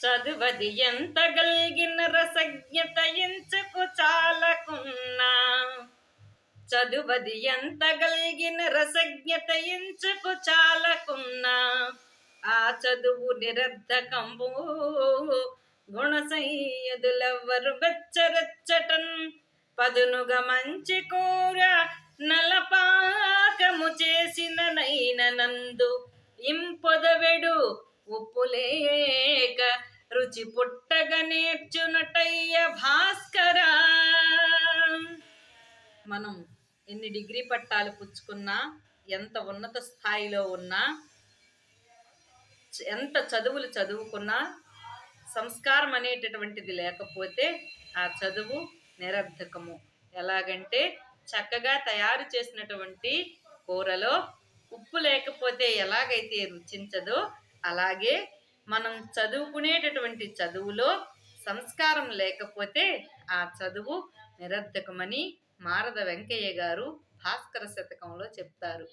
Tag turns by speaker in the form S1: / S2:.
S1: చదువది ఎంత గల్గిన రసజ్ఞత ఎంచుకు చాలకున్నా. చదువది ఎంత గల్గిన రసజ్ఞత ఎంచుకు చాలకున్నా. ఆ చదువు నిరర్ధకంబు గుణసంయుదులెవ్వరు బెచ్చరెచ్చటన్. పదునుగా మంచి కూర నలపాకము చేసిన నైన నందు ఇంపొదవెడు ఉప్పు లేక రుచి పుట్టగ నేర్చునటయ్య భాస్కరా. మనం ఎన్ని డిగ్రీ పట్టాలు పుచ్చుకున్నా, ఎంత ఉన్నత స్థాయిలో ఉన్నా, ఎంత చదువులు చదువుకున్నా, సంస్కారం అనేటటువంటిది లేకపోతే ఆ చదువు నిరర్ధకము. ఎలాగంటే చక్కగా తయారు చేసినటువంటి కూరలో ఉప్పు లేకపోతే ఎలాగైతే రుచించదో, అలాగే మనం చదువుకునేటటువంటి చదువులో సంస్కారం లేకపోతే ఆ చదువు నిరర్ధకమని మారద వెంకయ్య గారు భాస్కర శతకంలో చెప్తారు.